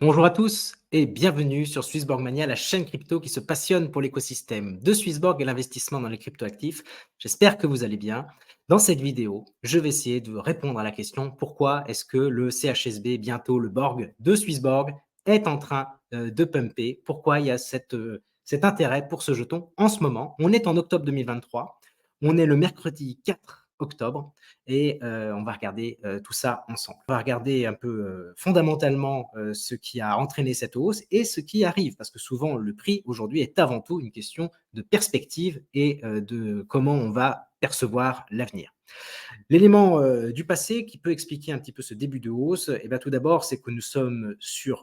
Bonjour à tous et bienvenue sur Swissborg Mania, la chaîne crypto qui se passionne pour l'écosystème de Swissborg et l'investissement dans les cryptoactifs. J'espère que vous allez bien. Dans cette vidéo, je vais essayer de répondre à la question pourquoi est-ce que le CHSB, bientôt le Borg de Swissborg, est en train de pumper. Pourquoi il y a cet intérêt pour ce jeton en ce moment. On est en octobre 2023, on est le mercredi 4 octobre et on va regarder tout ça ensemble. On va regarder un peu fondamentalement ce qui a entraîné cette hausse et ce qui arrive, parce que souvent le prix aujourd'hui est avant tout une question de perspective et de comment on va percevoir l'avenir. L'élément du passé qui peut expliquer un petit peu ce début de hausse, eh bien, tout d'abord, c'est que nous sommes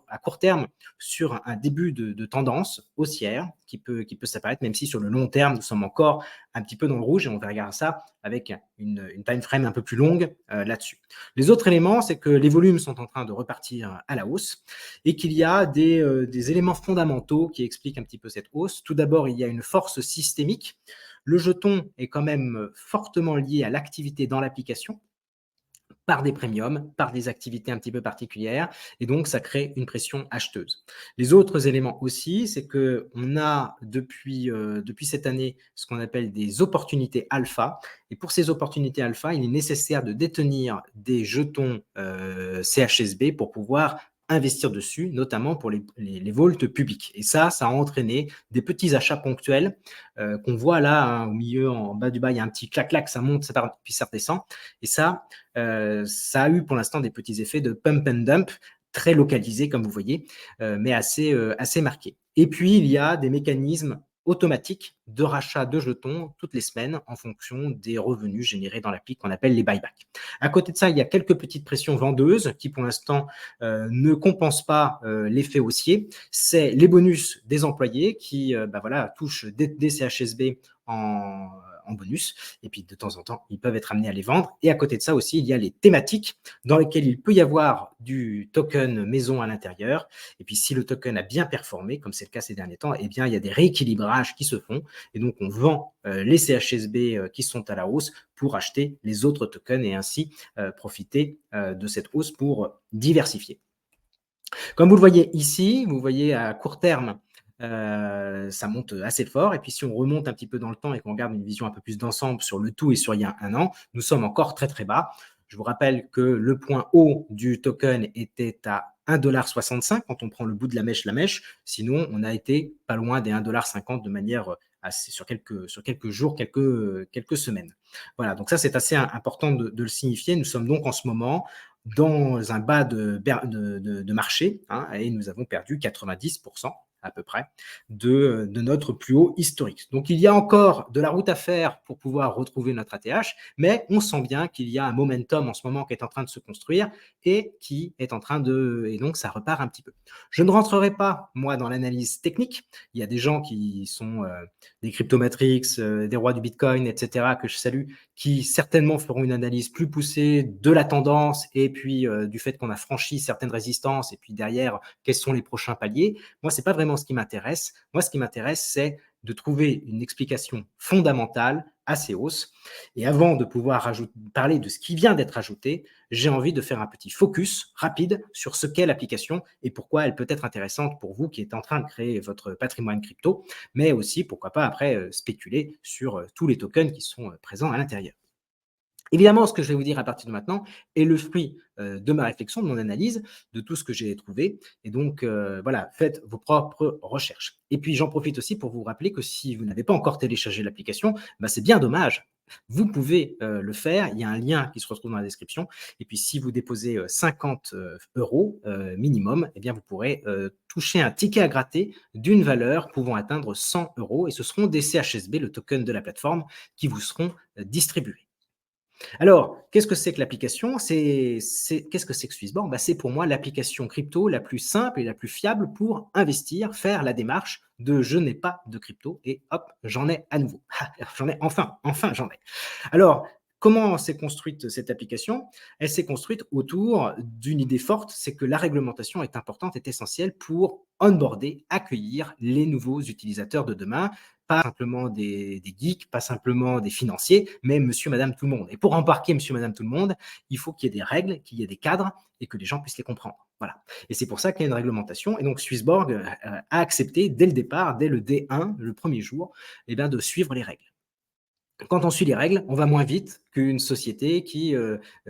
à court terme sur un début de tendance haussière qui peut s'apparaître, même si sur le long terme, nous sommes encore un petit peu dans le rouge et on va regarder ça avec une time frame un peu plus longue là-dessus. Les autres éléments, c'est que les volumes sont en train de repartir à la hausse et qu'il y a des éléments fondamentaux qui expliquent un petit peu cette hausse. Tout d'abord, il y a une force systémique. Le jeton est quand même fortement lié à l'activité dans l'application, par des premiums, par des activités un petit peu particulières, et donc ça crée une pression acheteuse. Les autres éléments aussi, c'est qu'on a depuis cette année ce qu'on appelle des opportunités alpha, et pour ces opportunités alpha, il est nécessaire de détenir des jetons CHSB pour pouvoir investir dessus, notamment pour les vaults publics. Et ça a entraîné des petits achats ponctuels qu'on voit là, hein, au milieu, en bas du bas, il y a un petit clac-clac, ça monte, ça part, puis ça redescend. Et ça a eu pour l'instant des petits effets de pump and dump très localisés, comme vous voyez, mais assez marqués. Et puis, il y a des mécanismes automatiques de rachat de jetons toutes les semaines en fonction des revenus générés dans l'appli qu'on appelle les buybacks. À côté de ça, il y a quelques petites pressions vendeuses qui, pour l'instant, ne compensent pas l'effet haussier. C'est les bonus des employés qui touchent des CHSB en bonus. Et puis, de temps en temps, ils peuvent être amenés à les vendre. Et à côté de ça aussi, il y a les thématiques dans lesquelles il peut y avoir du token maison à l'intérieur. Et puis, si le token a bien performé, comme c'est le cas ces derniers temps, eh bien, il y a des rééquilibrages qui se font. Et donc, on vend les CHSB qui sont à la hausse pour acheter les autres tokens et ainsi profiter de cette hausse pour diversifier. Comme vous le voyez ici, vous voyez à court terme, ça monte assez fort. Et puis, si on remonte un petit peu dans le temps et qu'on garde une vision un peu plus d'ensemble sur le tout et sur il y a un an, nous sommes encore très, très bas. Je vous rappelle que le point haut du token était à 1,65 $ quand on prend le bout de la mèche. Sinon, on a été pas loin des 1,50 $ de manière sur quelques jours, quelques semaines. Voilà, donc ça, c'est assez important de le signifier. Nous sommes donc en ce moment dans un bas de marché, hein, et nous avons perdu 90% à peu près de notre plus haut historique. Donc, il y a encore de la route à faire pour pouvoir retrouver notre ATH, mais on sent bien qu'il y a un momentum en ce moment qui est en train de se construire et qui est en train et donc ça repart un petit peu. Je ne rentrerai pas, moi, dans l'analyse technique. Il y a des gens qui sont des cryptomatrix, des rois du Bitcoin, etc., que je salue, qui certainement feront une analyse plus poussée de la tendance et puis du fait qu'on a franchi certaines résistances et puis derrière, quels sont les prochains paliers. Moi, ce n'est pas vraiment ce qui m'intéresse. Moi, ce qui m'intéresse, c'est de trouver une explication fondamentale à ces hausses. Et avant de pouvoir parler de ce qui vient d'être ajouté, j'ai envie de faire un petit focus rapide sur ce qu'est l'application et pourquoi elle peut être intéressante pour vous qui êtes en train de créer votre patrimoine crypto, mais aussi, pourquoi pas, après, spéculer sur tous les tokens qui sont présents à l'intérieur. Évidemment, ce que je vais vous dire à partir de maintenant est le fruit de ma réflexion, de mon analyse, de tout ce que j'ai trouvé. Et donc, voilà, faites vos propres recherches. Et puis, j'en profite aussi pour vous rappeler que si vous n'avez pas encore téléchargé l'application, bah, c'est bien dommage. Vous pouvez le faire. Il y a un lien qui se retrouve dans la description. Et puis, si vous déposez 50 € minimum, eh bien, vous pourrez toucher un ticket à gratter d'une valeur pouvant atteindre 100 €. Et ce seront des CHSB, le token de la plateforme, qui vous seront distribués. Alors, qu'est-ce que c'est que l'application? Qu'est-ce que c'est que Swissborg? Bah, c'est pour moi l'application crypto la plus simple et la plus fiable pour investir, faire la démarche de je n'ai pas de crypto et hop, j'en ai à nouveau. J'en ai enfin j'en ai. Alors, comment s'est construite cette application? Elle s'est construite autour d'une idée forte, c'est que la réglementation est importante, est essentielle pour onboarder, accueillir les nouveaux utilisateurs de demain, pas simplement des geeks, pas simplement des financiers, mais monsieur, madame, tout le monde. Et pour embarquer monsieur, madame, tout le monde, il faut qu'il y ait des règles, qu'il y ait des cadres et que les gens puissent les comprendre. Voilà. Et c'est pour ça qu'il y a une réglementation. Et donc, Swissborg a accepté dès le départ, dès le D1, le premier jour, eh bien, de suivre les règles. Quand on suit les règles, on va moins vite qu'une société qui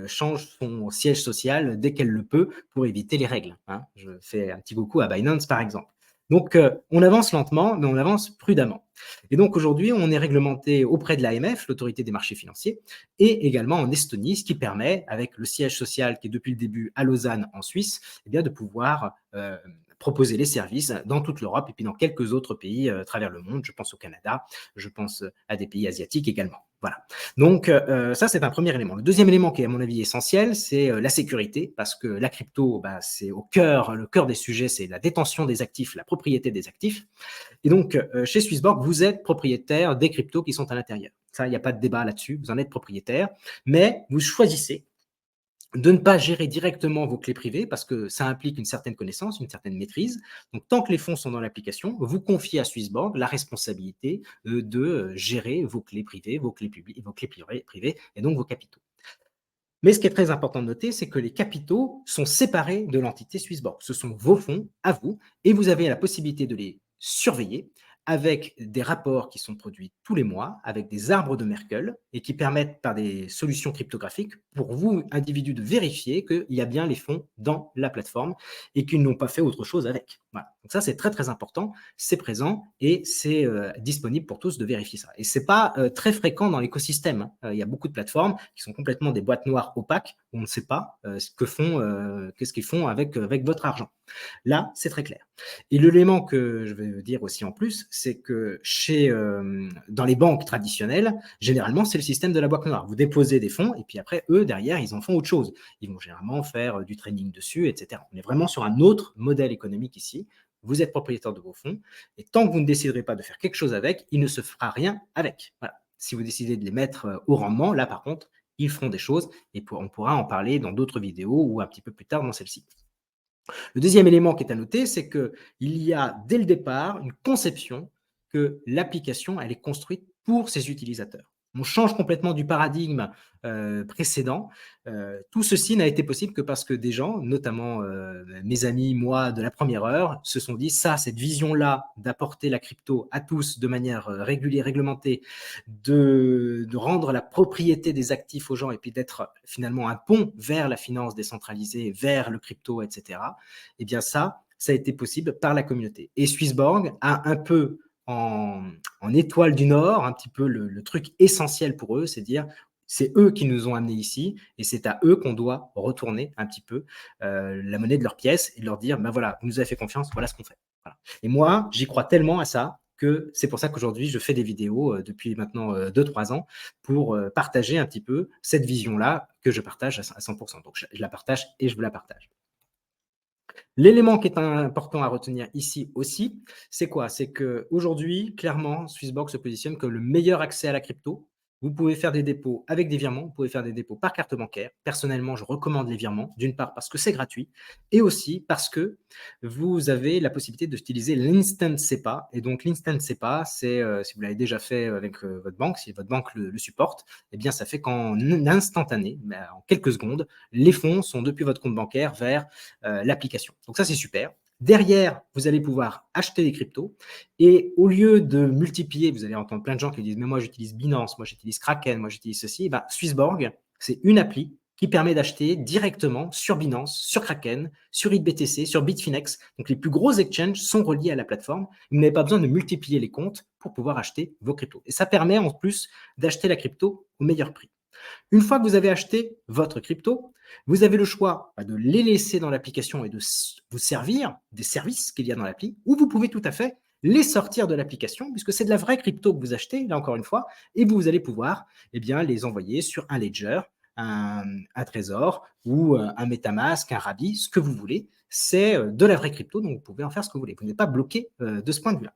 change son siège social dès qu'elle le peut pour éviter les règles, hein. Je fais un petit coucou à Binance, par exemple. Donc, on avance lentement, mais on avance prudemment. Et donc, aujourd'hui, on est réglementé auprès de l'AMF, l'autorité des marchés financiers, et également en Estonie, ce qui permet, avec le siège social qui est depuis le début à Lausanne, en Suisse, eh bien, de pouvoir proposer les services dans toute l'Europe et puis dans quelques autres pays à travers le monde. Je pense au Canada, je pense à des pays asiatiques également. Voilà. Donc, ça, c'est un premier élément. Le deuxième élément qui est, à mon avis, essentiel, c'est la sécurité, parce que la crypto, bah, c'est au cœur, le cœur des sujets, c'est la détention des actifs, la propriété des actifs. Et donc, chez Swissborg, vous êtes propriétaire des cryptos qui sont à l'intérieur. Ça, il n'y a pas de débat là-dessus, vous en êtes propriétaire, mais vous choisissez de ne pas gérer directement vos clés privées parce que ça implique une certaine connaissance, une certaine maîtrise. Donc, tant que les fonds sont dans l'application, vous confiez à Swissborg la responsabilité de gérer vos clés privées, vos clés publiques, vos clés privées et donc vos capitaux. Mais ce qui est très important de noter, c'est que les capitaux sont séparés de l'entité Swissborg. Ce sont vos fonds à vous et vous avez la possibilité de les surveiller avec des rapports qui sont produits tous les mois, avec des arbres de Merkle et qui permettent par des solutions cryptographiques pour vous, individus, de vérifier qu'il y a bien les fonds dans la plateforme et qu'ils n'ont pas fait autre chose avec. Voilà. Donc ça, c'est très très important, c'est présent et c'est disponible pour tous de vérifier ça. Et ce n'est pas très fréquent dans l'écosystème, hein. Il y a beaucoup de plateformes qui sont complètement des boîtes noires opaques où on ne sait pas qu'est-ce qu'ils font avec votre argent. Là, c'est très clair. Et l'élément que je vais dire aussi en plus, c'est que dans les banques traditionnelles, généralement, c'est le système de la boîte noire. Vous déposez des fonds et puis après, eux, derrière, ils en font autre chose. Ils vont généralement faire du trading dessus, etc. On est vraiment sur un autre modèle économique ici. Vous êtes propriétaire de vos fonds et tant que vous ne déciderez pas de faire quelque chose avec, il ne se fera rien avec. Voilà. Si vous décidez de les mettre au rendement, là, par contre, ils feront des choses et on pourra en parler dans d'autres vidéos ou un petit peu plus tard dans celle-ci. Le deuxième élément qui est à noter, c'est qu'il y a dès le départ une conception que l'application, elle est construite pour ses utilisateurs. On change complètement du paradigme précédent. Tout ceci n'a été possible que parce que des gens, notamment mes amis, moi, de la première heure, se sont dit ça, cette vision-là d'apporter la crypto à tous de manière régulière, réglementée, de rendre la propriété des actifs aux gens et puis d'être finalement un pont vers la finance décentralisée, vers le crypto, etc. Eh bien ça a été possible par la communauté. Et Swissborg a un peu en étoile du Nord, un petit peu le truc essentiel pour eux, c'est dire c'est eux qui nous ont amenés ici et c'est à eux qu'on doit retourner un petit peu la monnaie de leur pièce et leur dire ben voilà, vous nous avez fait confiance, voilà ce qu'on fait. Voilà. Et moi, j'y crois tellement à ça que c'est pour ça qu'aujourd'hui, je fais des vidéos depuis maintenant 2-3 ans pour partager un petit peu cette vision-là que je partage à 100%. Donc, je la partage et je vous la partage. L'élément qui est important à retenir ici aussi, c'est quoi? C'est qu'aujourd'hui, clairement, Swissborg se positionne comme le meilleur accès à la crypto. Vous pouvez faire des dépôts avec des virements, vous pouvez faire des dépôts par carte bancaire. Personnellement, je recommande les virements, d'une part parce que c'est gratuit et aussi parce que vous avez la possibilité d'utiliser l'Instant SEPA. Et donc, l'Instant SEPA, c'est, si vous l'avez déjà fait avec votre banque, si votre banque le supporte, eh bien, ça fait qu'en instantané, en quelques secondes, les fonds sont depuis votre compte bancaire vers l'application. Donc ça, c'est super. Derrière, vous allez pouvoir acheter des cryptos et au lieu de multiplier, vous allez entendre plein de gens qui disent « mais moi, j'utilise Binance, moi, j'utilise Kraken, moi, j'utilise ceci ». Ben, Swissborg, c'est une appli qui permet d'acheter directement sur Binance, sur Kraken, sur IBTC, sur Bitfinex. Donc, les plus gros exchanges sont reliés à la plateforme. Vous n'avez pas besoin de multiplier les comptes pour pouvoir acheter vos cryptos. Et ça permet en plus d'acheter la crypto au meilleur prix. Une fois que vous avez acheté votre crypto, vous avez le choix de les laisser dans l'application et de vous servir des services qu'il y a dans l'appli, ou vous pouvez tout à fait les sortir de l'application, puisque c'est de la vraie crypto que vous achetez, là encore une fois, et vous allez pouvoir les envoyer sur un Ledger, un Trésor, ou un MetaMask, un Rabbi, ce que vous voulez. C'est de la vraie crypto, donc vous pouvez en faire ce que vous voulez. Vous n'êtes pas bloqué de ce point de vue-là.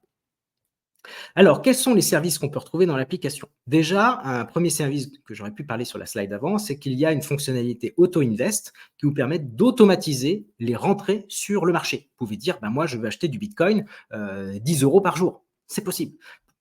Alors, quels sont les services qu'on peut retrouver dans l'application? Déjà, un premier service que j'aurais pu parler sur la slide avant, c'est qu'il y a une fonctionnalité Auto-Invest qui vous permet d'automatiser les rentrées sur le marché. Vous pouvez dire, ben moi, je veux acheter du Bitcoin 10 € par jour. C'est possible.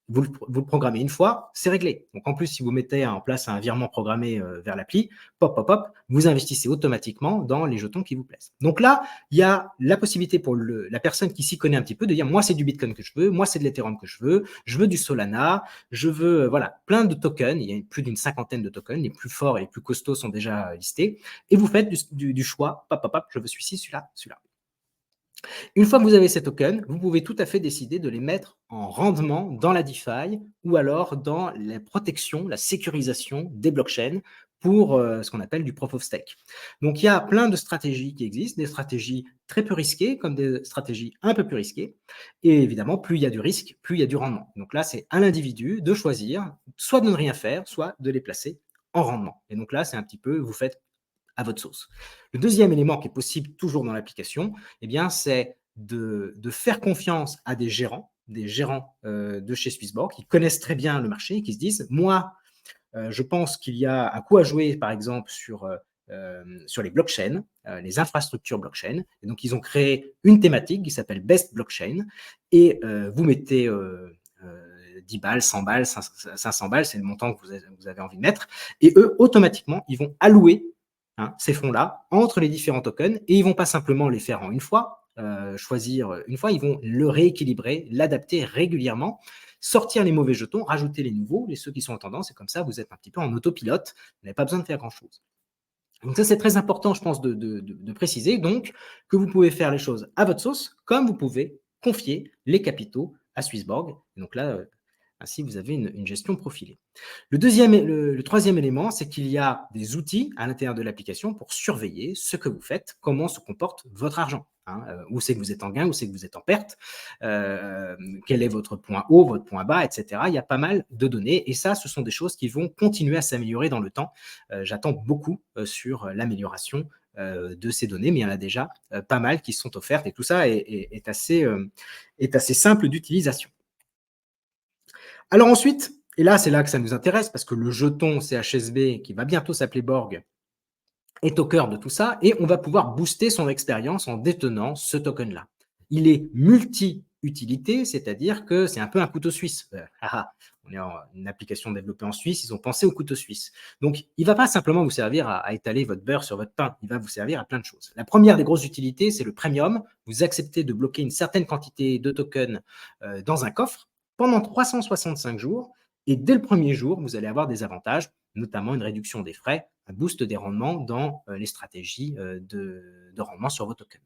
vous le programmez une fois, c'est réglé. Donc en plus, si vous mettez en place un virement programmé vers l'appli, pop, pop, pop, vous investissez automatiquement dans les jetons qui vous plaisent. Donc là, il y a la possibilité pour la personne qui s'y connaît un petit peu de dire, moi, c'est du Bitcoin que je veux, moi, c'est de l'Ethereum que je veux du Solana, je veux, voilà, plein de tokens. Il y a plus d'une cinquantaine de tokens. Les plus forts et les plus costauds sont déjà listés. Et vous faites du choix, pop, pop, pop, je veux celui-ci, celui-là, celui-là. Une fois que vous avez ces tokens, vous pouvez tout à fait décider de les mettre en rendement dans la DeFi ou alors dans la protection, la sécurisation des blockchains pour ce qu'on appelle du proof of stake. Donc, il y a plein de stratégies qui existent, des stratégies très peu risquées comme des stratégies un peu plus risquées. Et évidemment, plus il y a du risque, plus il y a du rendement. Donc là, c'est à l'individu de choisir soit de ne rien faire, soit de les placer en rendement. Et donc là, c'est un petit peu, vous faites à votre sauce. Le deuxième élément qui est possible toujours dans l'application, eh bien, c'est de faire confiance à des gérants de chez Swissborg qui connaissent très bien le marché et qui se disent, moi, je pense qu'il y a un coup à jouer, par exemple, sur les blockchains, les infrastructures blockchain. Et donc, ils ont créé une thématique qui s'appelle Best Blockchain. Et vous mettez 10 balles, 100 balles, 500 balles, c'est le montant que vous avez envie de mettre. Et eux, automatiquement, ils vont allouer ces fonds-là entre les différents tokens et ils ne vont pas simplement les faire en une fois, choisir une fois, ils vont le rééquilibrer, l'adapter régulièrement, sortir les mauvais jetons, rajouter les nouveaux, ceux qui sont en tendance, et comme ça, vous êtes un petit peu en autopilote, vous n'avez pas besoin de faire grand-chose. Donc ça, c'est très important, je pense, de préciser, donc, que vous pouvez faire les choses à votre sauce, comme vous pouvez confier les capitaux à Swissborg. Et donc là, ainsi, vous avez une gestion profilée. Le troisième élément, c'est qu'il y a des outils à l'intérieur de l'application pour surveiller ce que vous faites, comment se comporte votre argent. Où c'est que vous êtes en gain, où c'est que vous êtes en perte, quel est votre point haut, votre point bas, etc. Il y a pas mal de données et ça, ce sont des choses qui vont continuer à s'améliorer dans le temps. J'attends beaucoup sur l'amélioration de ces données, mais il y en a déjà pas mal qui sont offertes et tout ça est assez simple d'utilisation. Alors ensuite, et là, c'est là que ça nous intéresse, parce que le jeton CHSB, qui va bientôt s'appeler Borg, est au cœur de tout ça, et on va pouvoir booster son expérience en détenant ce token-là. Il est multi-utilité, c'est-à-dire que c'est un peu un couteau suisse. On est en une application développée en Suisse, ils ont pensé au couteau suisse. Donc, il ne va pas simplement vous servir à étaler votre beurre sur votre pain, il va vous servir à plein de choses. La première des grosses utilités, c'est le premium. Vous acceptez de bloquer une certaine quantité de tokens dans un coffre pendant 365 jours, et dès le premier jour, vous allez avoir des avantages, notamment une réduction des frais, un boost des rendements dans les stratégies de rendement sur vos tokens.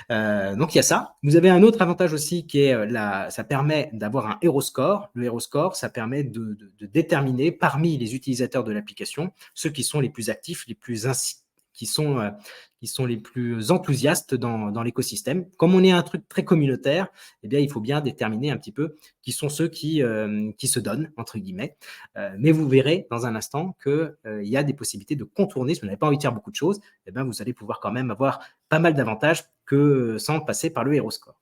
Voilà. Donc, il y a ça. Vous avez un autre avantage aussi qui est, ça permet d'avoir un hero score. Le hero score, ça permet de déterminer parmi les utilisateurs de l'application ceux qui sont les plus actifs, qui sont les plus enthousiastes dans l'écosystème. Comme on est un truc très communautaire, eh bien, il faut bien déterminer un petit peu qui sont ceux qui se donnent, entre guillemets. Mais vous verrez dans un instant qu'il y a des possibilités de contourner. Si vous n'avez pas envie de faire beaucoup de choses, eh bien, vous allez pouvoir quand même avoir pas mal d'avantages que sans passer par le hero score.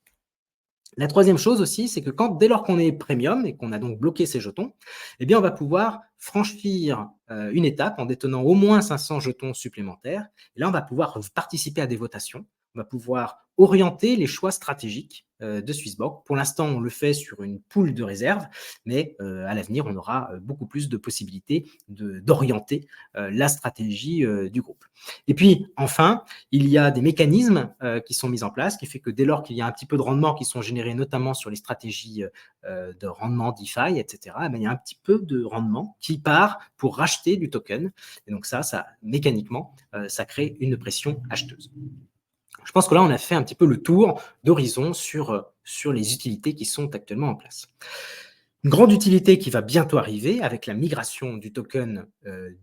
La troisième chose aussi, c'est que dès lors qu'on est premium et qu'on a donc bloqué ces jetons, eh bien, on va pouvoir franchir une étape en détenant au moins 500 jetons supplémentaires. Et là, on va pouvoir participer à des votations. On va pouvoir orienter les choix stratégiques de Swissborg. Pour l'instant, on le fait sur une pool de réserve, mais à l'avenir, on aura beaucoup plus de possibilités d'orienter la stratégie du groupe. Et puis, enfin, il y a des mécanismes qui sont mis en place, qui fait que dès lors qu'il y a un petit peu de rendement qui sont générés, notamment sur les stratégies de rendement DeFi, etc., il y a un petit peu de rendement qui part pour racheter du token. Et donc ça mécaniquement, ça crée une pression acheteuse. Je pense que là, on a fait un petit peu le tour d'horizon sur les utilités qui sont actuellement en place. Une grande utilité qui va bientôt arriver avec la migration du token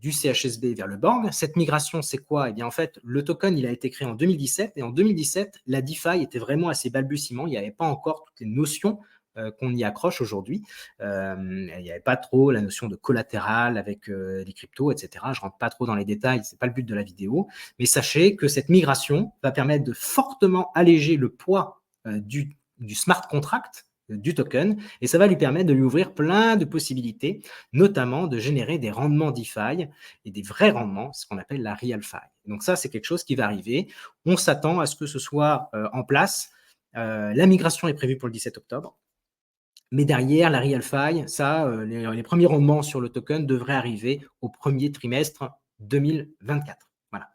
du CHSB vers le Borg. Cette migration, c'est quoi? Eh bien, en fait, le token, il a été créé en 2017. Et en 2017, la DeFi était vraiment assez balbutiement. Il n'y avait pas encore toutes les notions qu'on y accroche aujourd'hui. Il n'y avait pas trop la notion de collatéral avec les cryptos, etc. Je ne rentre pas trop dans les détails, ce n'est pas le but de la vidéo. Mais sachez que cette migration va permettre de fortement alléger le poids du smart contract, du token, et ça va lui permettre de lui ouvrir plein de possibilités, notamment de générer des rendements DeFi et des vrais rendements, ce qu'on appelle la real fi. Donc ça, c'est quelque chose qui va arriver. On s'attend à ce que ce soit en place. La migration est prévue pour le 17 octobre. Mais derrière, la real faille, ça, les premiers rendements sur le token devraient arriver au premier trimestre 2024. Voilà.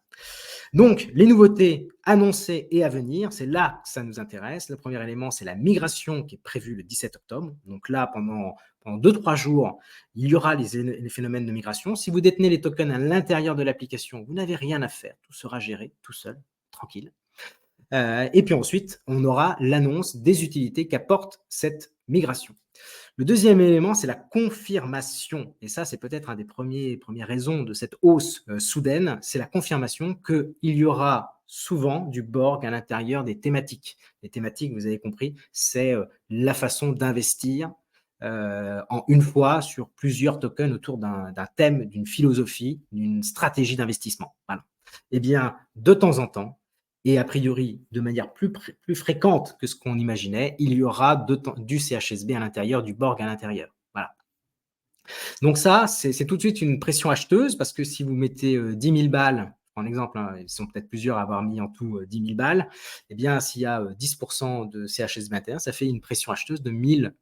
Donc, les nouveautés annoncées et à venir, c'est là que ça nous intéresse. Le premier élément, c'est la migration qui est prévue le 17 octobre. Donc là, pendant 2-3 jours, il y aura les phénomènes de migration. Si vous détenez les tokens à l'intérieur de l'application, vous n'avez rien à faire. Tout sera géré tout seul, tranquille. Et puis ensuite, on aura l'annonce des utilités qu'apporte cette migration. Le deuxième élément, c'est la confirmation. Et ça, c'est peut-être un des premières raisons de cette hausse soudaine. C'est la confirmation qu'il y aura souvent du Borg à l'intérieur des thématiques. Les thématiques, vous avez compris, c'est la façon d'investir en une fois sur plusieurs tokens autour d'un thème, d'une philosophie, d'une stratégie d'investissement. Voilà. Eh bien, de temps en temps, et a priori de manière plus fréquente que ce qu'on imaginait, il y aura du CHSB à l'intérieur, du Borg à l'intérieur. Voilà. Donc ça, c'est tout de suite une pression acheteuse parce que si vous mettez 10 000 balles, en exemple, hein, ils sont peut-être plusieurs à avoir mis en tout 10 000 balles, eh bien, s'il y a 10% de CHSB interne, ça fait une pression acheteuse de 1000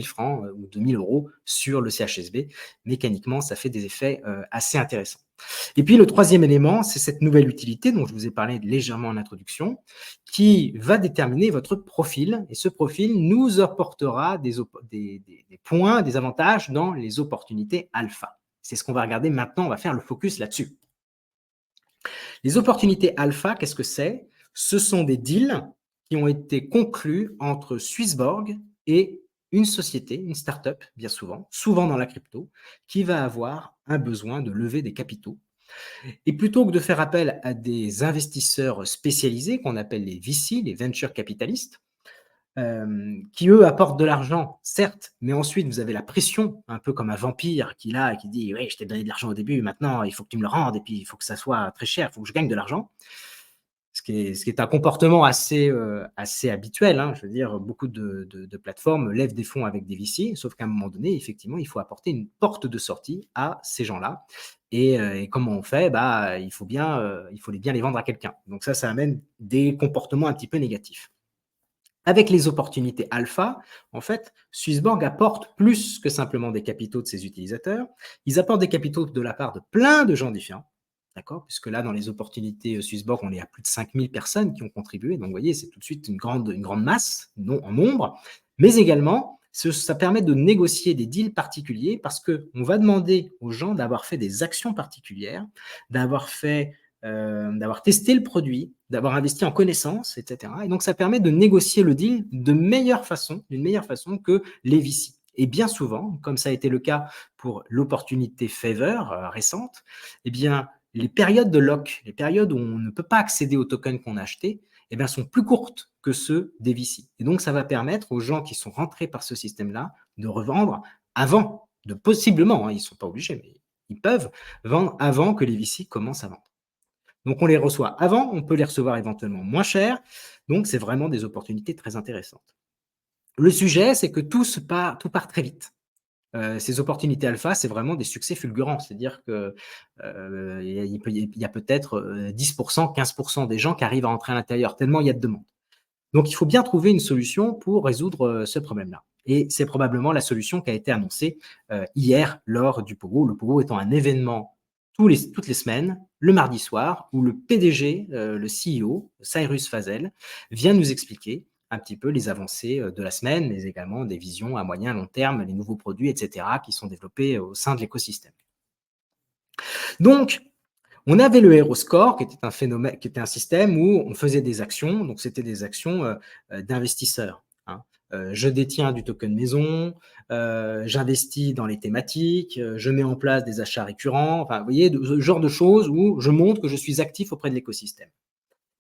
francs ou de 1000 euros sur le CHSB. Mécaniquement, ça fait des effets assez intéressants. Et puis, le troisième élément, c'est cette nouvelle utilité dont je vous ai parlé légèrement en introduction, qui va déterminer votre profil. Et ce profil nous apportera des points, des avantages dans les opportunités alpha. C'est ce qu'on va regarder maintenant. On va faire le focus là-dessus. Les opportunités alpha, qu'est-ce que c'est? Ce sont des deals qui ont été conclus entre Swissborg et une société, une start-up, bien souvent dans la crypto, qui va avoir un besoin de lever des capitaux. Et plutôt que de faire appel à des investisseurs spécialisés, qu'on appelle les VC, les venture capitalistes, qui eux apportent de l'argent, certes, mais ensuite vous avez la pression, un peu comme un vampire qui là, qui dit oui, je t'ai donné de l'argent au début, maintenant il faut que tu me le rendes, et puis il faut que ça soit très cher, il faut que je gagne de l'argent. Ce qui est un comportement assez habituel, hein. Je veux dire, beaucoup de plateformes lèvent des fonds avec des VC, sauf qu'à un moment donné, effectivement, il faut apporter une porte de sortie à ces gens-là. Et comment on fait? Bah, il faut bien les vendre à quelqu'un. Donc ça amène des comportements un petit peu négatifs. Avec les opportunités alpha, en fait, Swissborg apporte plus que simplement des capitaux de ses utilisateurs. Ils apportent des capitaux de la part de plein de gens différents. D'accord? Puisque là, dans les opportunités Swissborg, on est à plus de 5000 personnes qui ont contribué. Donc, vous voyez, c'est tout de suite une grande masse, non, en nombre. Mais également, ça permet de négocier des deals particuliers parce qu'on va demander aux gens d'avoir fait des actions particulières, d'avoir testé le produit, d'avoir investi en connaissances, etc. Et donc, ça permet de négocier le deal d'une meilleure façon que les VC. Et bien souvent, comme ça a été le cas pour l'opportunité Favor récente, eh bien, les périodes de lock, les périodes où on ne peut pas accéder aux tokens qu'on a achetés, eh bien, sont plus courtes que ceux des VC. Et donc, ça va permettre aux gens qui sont rentrés par ce système-là de revendre avant, possiblement, hein, ils ne sont pas obligés, mais ils peuvent vendre avant que les VC commencent à vendre. Donc, on les reçoit avant, on peut les recevoir éventuellement moins cher. Donc, c'est vraiment des opportunités très intéressantes. Le sujet, c'est que tout part très vite. Ces opportunités alpha, c'est vraiment des succès fulgurants. C'est-à-dire qu'il y a peut-être 10%, 15% des gens qui arrivent à entrer à l'intérieur, tellement il y a de demandes. Donc, il faut bien trouver une solution pour résoudre ce problème-là. Et c'est probablement la solution qui a été annoncée hier lors du Pogo. Le Pogo étant un événement toutes les semaines, le mardi soir, où le PDG, le CEO, Cyrus Fazel, vient nous expliquer un petit peu les avancées de la semaine, mais également des visions à moyen et long terme, les nouveaux produits, etc., qui sont développés au sein de l'écosystème. Donc, on avait le Hero Score, qui était un système où on faisait des actions, donc c'était des actions d'investisseurs. Hein. Je détiens du token maison, j'investis dans les thématiques, je mets en place des achats récurrents, enfin, vous voyez, ce genre de choses où je montre que je suis actif auprès de l'écosystème.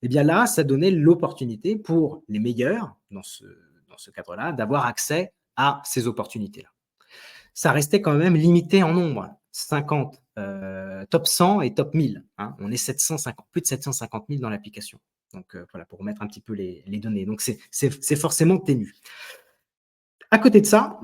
Et bien là, ça donnait l'opportunité pour les meilleurs, dans ce cadre-là, d'avoir accès à ces opportunités-là. Ça restait quand même limité en nombre, 50, top 100 et top 1000. Hein. On est plus de 750 000 dans l'application. Donc voilà, pour remettre un petit peu les données. Donc c'est forcément ténu. À côté de ça,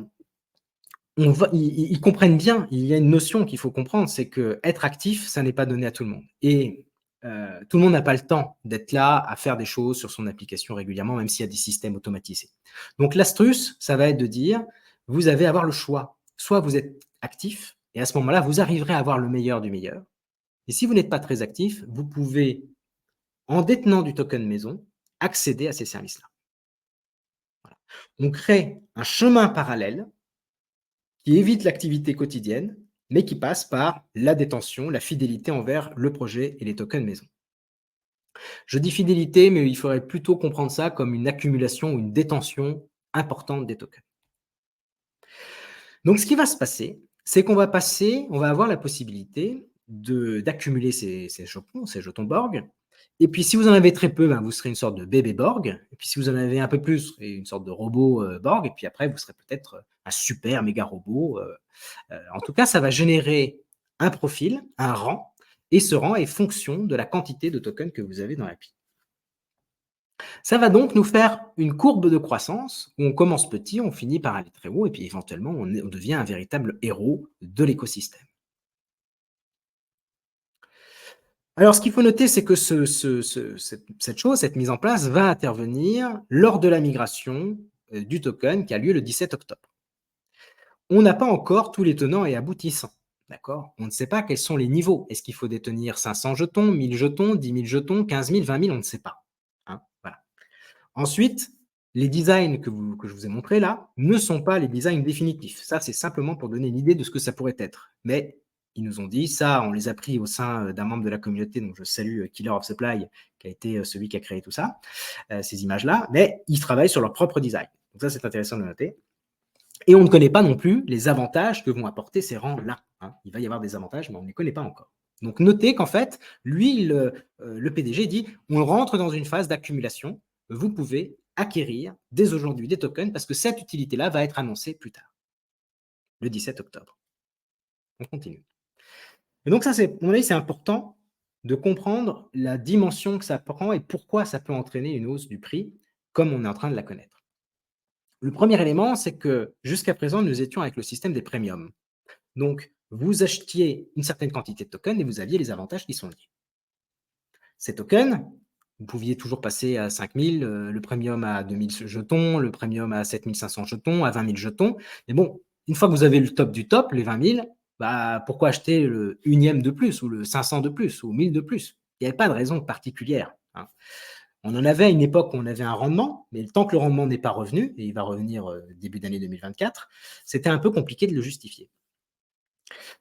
ils comprennent bien, il y a une notion qu'il faut comprendre, c'est que être actif, ça n'est pas donné à tout le monde. Et tout le monde n'a pas le temps d'être là à faire des choses sur son application régulièrement, même s'il y a des systèmes automatisés. Donc l'astuce, ça va être de dire, vous avez à avoir le choix. Soit vous êtes actif et à ce moment-là, vous arriverez à avoir le meilleur du meilleur. Et si vous n'êtes pas très actif, vous pouvez, en détenant du token maison, accéder à ces services-là. Voilà. On crée un chemin parallèle qui évite l'activité quotidienne, mais qui passe par la détention, la fidélité envers le projet et les tokens maison. Je dis fidélité, mais il faudrait plutôt comprendre ça comme une accumulation ou une détention importante des tokens. Donc, ce qui va se passer, c'est qu'on va avoir la possibilité d'accumuler ces jetons Borg. Et puis, si vous en avez très peu, ben, vous serez une sorte de bébé Borg. Et puis, si vous en avez un peu plus, vous serez une sorte de robot Borg. Et puis après, vous serez peut-être un super méga robot. En tout cas, ça va générer un profil, un rang. Et ce rang est fonction de la quantité de tokens que vous avez dans l'appli. Ça va donc nous faire une courbe de croissance où on commence petit, on finit par aller très haut et puis éventuellement on devient un véritable héros de l'écosystème. Alors ce qu'il faut noter, c'est que cette mise en place va intervenir lors de la migration du token qui a lieu le 17 octobre. On n'a pas encore tous les tenants et aboutissants. D'accord. On ne sait pas quels sont les niveaux. Est-ce qu'il faut détenir 500 jetons, 1000 jetons, 10 000 jetons, 15 000, 20 000, on ne sait pas. Hein, voilà. Ensuite, les designs que je vous ai montrés là ne sont pas les designs définitifs. Ça, c'est simplement pour donner une idée de ce que ça pourrait être. Mais ils nous ont dit, ça, on les a pris au sein d'un membre de la communauté, donc je salue Killer of Supply, qui a été celui qui a créé tout ça, ces images-là, mais ils travaillent sur leur propre design. Donc ça, c'est intéressant de noter. Et on ne connaît pas non plus les avantages que vont apporter ces rangs-là. Hein. Il va y avoir des avantages, mais on ne les connaît pas encore. Donc notez qu'en fait, lui, le PDG dit, on rentre dans une phase d'accumulation, vous pouvez acquérir dès aujourd'hui des tokens parce que cette utilité-là va être annoncée plus tard, le 17 octobre. On continue. Et donc ça, à mon avis, c'est important de comprendre la dimension que ça prend et pourquoi ça peut entraîner une hausse du prix, comme on est en train de la connaître. Le premier élément, c'est que jusqu'à présent, nous étions avec le système des premiums. Donc, vous achetiez une certaine quantité de tokens et vous aviez les avantages qui sont liés. Ces tokens, vous pouviez toujours passer à 5000, le premium à 2000 jetons, le premium à 7500 jetons, à 20 000 jetons. Mais bon, une fois que vous avez le top du top, les 20 000, bah, pourquoi acheter le unième de plus ou le 500 de plus ou 1000 de plus? Il n'y avait pas de raison particulière. Hein. On en avait à une époque où on avait un rendement, mais tant que le rendement n'est pas revenu, et il va revenir début d'année 2024, c'était un peu compliqué de le justifier.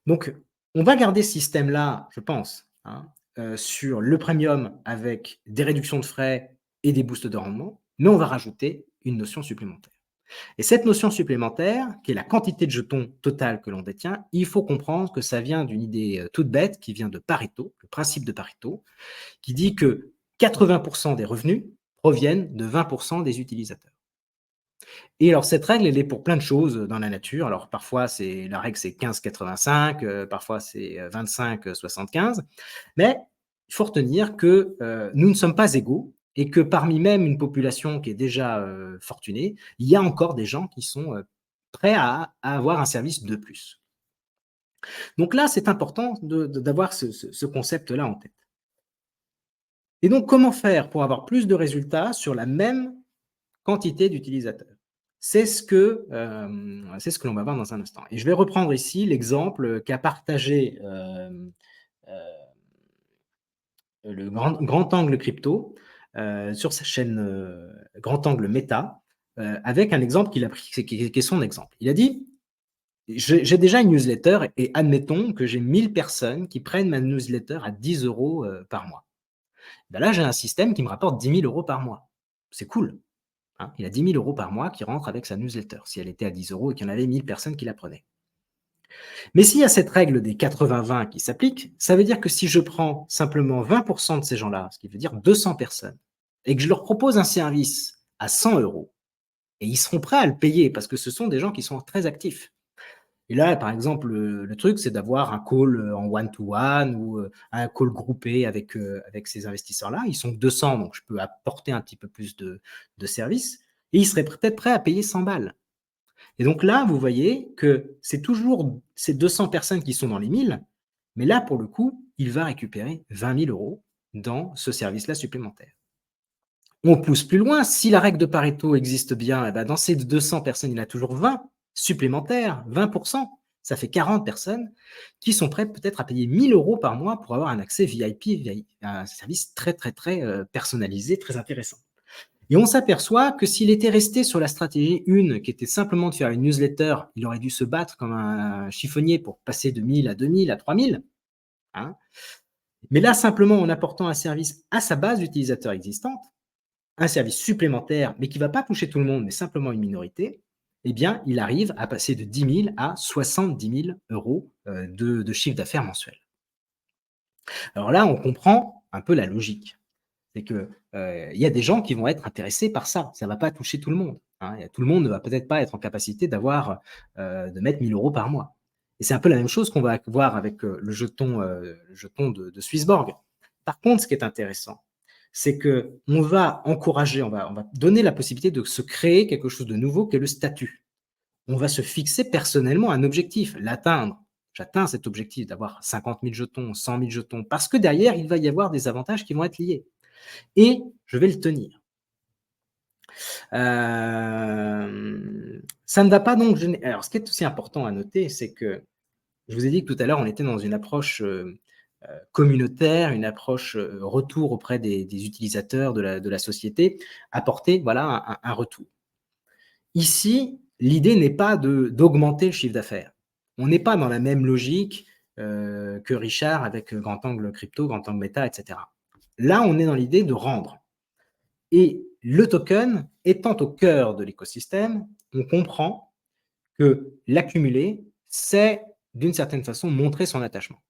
Donc, on va garder ce système-là, je pense, hein, sur le premium avec des réductions de frais et des boosts de rendement, mais on va rajouter une notion supplémentaire. Et cette notion supplémentaire, qui est la quantité de jetons totale que l'on détient, il faut comprendre que ça vient d'une idée toute bête qui vient de Pareto, le principe de Pareto, qui dit que 80% des revenus proviennent de 20% des utilisateurs. Et alors cette règle, elle est pour plein de choses dans la nature. Alors parfois, la règle, c'est 15-85, parfois c'est 25-75. Mais il faut retenir que nous ne sommes pas égaux et que parmi même une population qui est déjà fortunée, il y a encore des gens qui sont prêts à avoir un service de plus. Donc là, c'est important d'avoir ce concept-là en tête. Et donc, comment faire pour avoir plus de résultats sur la même quantité d'utilisateurs? C'est ce que l'on va voir dans un instant. Et je vais reprendre ici l'exemple qu'a partagé le grand Angle Crypto sur sa chaîne Grand Angle Meta, avec un exemple qu'il a pris, qui est son exemple. Il a dit, j'ai déjà une newsletter et admettons que j'ai 1000 personnes qui prennent ma newsletter à 10 € par mois. Ben là, j'ai un système qui me rapporte 10 000 € par mois. C'est cool. Hein, il a 10 000 € par mois qui rentrent avec sa newsletter, si elle était à 10 € et qu'il y en avait 1000 personnes qui la prenaient. Mais s'il y a cette règle des 80-20 qui s'applique, ça veut dire que si je prends simplement 20% de ces gens-là, ce qui veut dire 200 personnes, et que je leur propose un service à 100 €, et ils seront prêts à le payer parce que ce sont des gens qui sont très actifs. Et là, par exemple, le truc, c'est d'avoir un call en one-to-one ou un call groupé avec ces investisseurs-là. Ils sont 200, donc je peux apporter un petit peu plus de services. Et ils seraient peut-être prêts à payer 100 balles. Et donc là, vous voyez que c'est toujours ces 200 personnes qui sont dans les 1000, mais là, pour le coup, il va récupérer 20 000 €. dans ce service-là supplémentaire. On pousse plus loin, si la règle de Pareto existe bien, eh ben dans ces 200 personnes, il y en a toujours 20 supplémentaires, 20, ça fait 40 personnes qui sont prêtes peut-être à payer 1 000 € par mois pour avoir un accès VIP, un service très, très, très personnalisé, très intéressant. Et on s'aperçoit que s'il était resté sur la stratégie 1, qui était simplement de faire une newsletter, il aurait dû se battre comme un chiffonnier pour passer de 1 000 à 2 000 à 3 000, hein. Mais là, simplement en apportant un service à sa base d'utilisateurs existante, un service supplémentaire, mais qui ne va pas toucher tout le monde, mais simplement une minorité, eh bien, il arrive à passer de 10 000 à 70 000 € de chiffre d'affaires mensuel. Alors là, on comprend un peu la logique. C'est que, il y a des gens qui vont être intéressés par ça. Ça ne va pas toucher tout le monde, hein. Et tout le monde ne va peut-être pas être en capacité de mettre 1 000 € par mois. Et c'est un peu la même chose qu'on va voir avec, le jeton de Swissborg. Par contre, ce qui est intéressant, c'est qu'on va encourager, on va donner la possibilité de se créer quelque chose de nouveau qui est le statut. On va se fixer personnellement un objectif, l'atteindre. J'atteins cet objectif d'avoir 50 000 jetons, 100 000 jetons, parce que derrière, il va y avoir des avantages qui vont être liés. Et je vais le tenir. Ça ne va pas donc alors, ce qui est aussi important à noter, c'est que je vous ai dit que tout à l'heure, on était dans une approche communautaire, une approche retour auprès des utilisateurs de la société, apporter voilà, un retour. Ici, l'idée n'est pas d'augmenter le chiffre d'affaires. On n'est pas dans la même logique que Richard avec Grand Angle Crypto, Grand Angle Meta, etc. Là, on est dans l'idée de rendre. Et le token étant au cœur de l'écosystème, on comprend que l'accumuler, c'est d'une certaine façon montrer son attachement.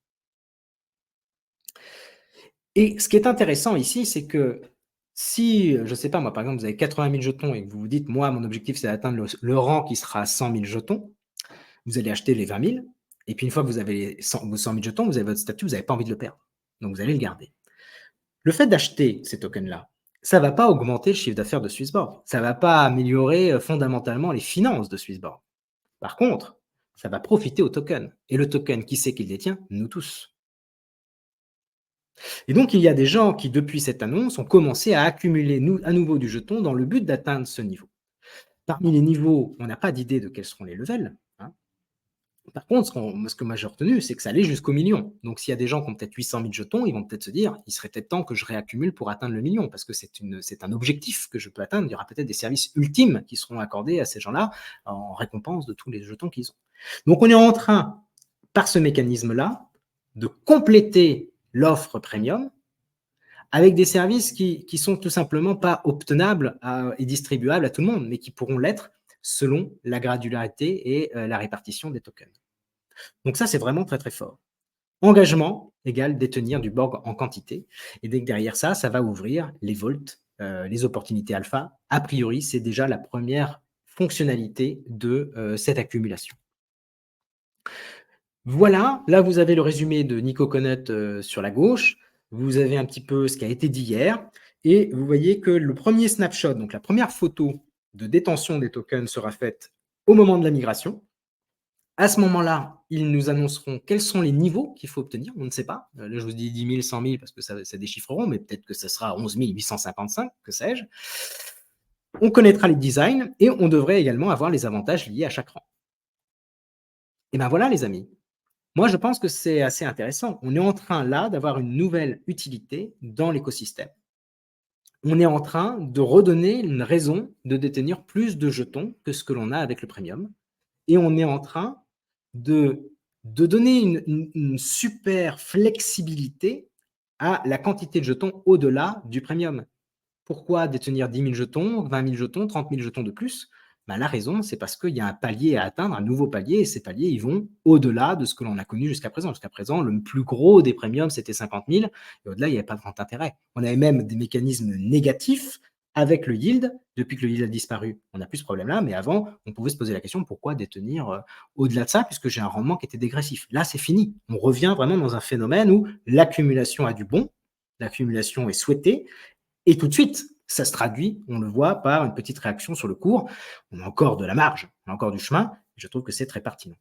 Et ce qui est intéressant ici, c'est que si, je ne sais pas moi, par exemple, vous avez 80 000 jetons et que vous vous dites, moi, mon objectif, c'est d'atteindre le rang qui sera à 100 000 jetons, vous allez acheter les 20 000, et puis une fois que vous avez vos 100 000 jetons, vous avez votre statut, vous n'avez pas envie de le perdre. Donc, vous allez le garder. Le fait d'acheter ces tokens-là, ça ne va pas augmenter le chiffre d'affaires de Swissborg. Ça ne va pas améliorer fondamentalement les finances de Swissborg. Par contre, ça va profiter au token. Et le token, qui c'est qui le détient? Nous tous. Et donc, il y a des gens qui, depuis cette annonce, ont commencé à accumuler à nouveau du jeton dans le but d'atteindre ce niveau. Parmi les niveaux, on n'a pas d'idée de quels seront les levels, hein. Par contre, ce que moi j'ai retenu, c'est que ça allait jusqu'au million. Donc, s'il y a des gens qui ont peut-être 800 000 jetons, ils vont peut-être se dire, il serait peut-être temps que je réaccumule pour atteindre le million, parce que c'est un objectif que je peux atteindre. Il y aura peut-être des services ultimes qui seront accordés à ces gens-là en récompense de tous les jetons qu'ils ont. Donc, on est en train, par ce mécanisme-là, de compléter l'offre premium avec des services qui sont tout simplement pas obtenables et distribuables à tout le monde, mais qui pourront l'être selon la granularité et la répartition des tokens. Donc ça, c'est vraiment très, très fort. Engagement égale détenir du Borg en quantité. Et dès que derrière ça, ça va ouvrir les vaults, les opportunités alpha. A priori, c'est déjà la première fonctionnalité de cette accumulation. Voilà, là, vous avez le résumé de Nico Connet sur la gauche. Vous avez un petit peu ce qui a été dit hier. Et vous voyez que le premier snapshot, donc la première photo de détention des tokens sera faite au moment de la migration. À ce moment-là, ils nous annonceront quels sont les niveaux qu'il faut obtenir. On ne sait pas. Là, je vous dis 10 000, 100 000 parce que ça déchiffreront, mais peut-être que ça sera 11 855, que sais-je. On connaîtra les designs et on devrait également avoir les avantages liés à chaque rang. Et bien voilà, les amis. Moi, je pense que c'est assez intéressant. On est en train, là, d'avoir une nouvelle utilité dans l'écosystème. On est en train de redonner une raison de détenir plus de jetons que ce que l'on a avec le premium. Et on est en train de donner une super flexibilité à la quantité de jetons au-delà du premium. Pourquoi détenir 10 000 jetons, 20 000 jetons, 30 000 jetons de plus? Ben, la raison, c'est parce qu'il y a un palier à atteindre, un nouveau palier, et ces paliers, ils vont au-delà de ce que l'on a connu jusqu'à présent. Jusqu'à présent, le plus gros des premiums, c'était 50 000, et au-delà, il n'y avait pas de grand intérêt. On avait même des mécanismes négatifs avec le yield. Depuis que le yield a disparu, on n'a plus ce problème-là, mais avant, on pouvait se poser la question, pourquoi détenir au-delà de ça, puisque j'ai un rendement qui était dégressif. Là, c'est fini. On revient vraiment dans un phénomène où l'accumulation a du bon, l'accumulation est souhaitée, et tout de suite, ça se traduit, on le voit, par une petite réaction sur le cours. On a encore de la marge, on a encore du chemin. Je trouve que c'est très pertinent.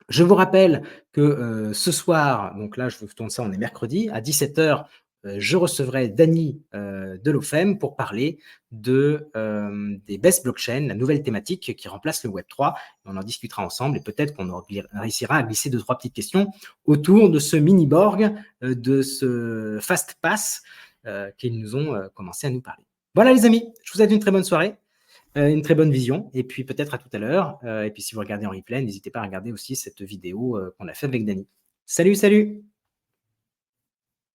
Je vous rappelle que ce soir, donc là, je vous tourne ça, on est mercredi, à 17 h, je recevrai Dany de l'OFEM pour parler des best blockchains, la nouvelle thématique qui remplace le Web3. On en discutera ensemble et peut-être qu'on réussira à glisser 2-3 petites questions autour de ce mini-borg, de ce fast pass qu'ils nous ont commencé à nous parler. Voilà les amis, je vous souhaite une très bonne soirée, une très bonne vision, et puis peut-être à tout à l'heure. Et puis si vous regardez en replay, n'hésitez pas à regarder aussi cette vidéo qu'on a faite avec Dany. Salut, salut!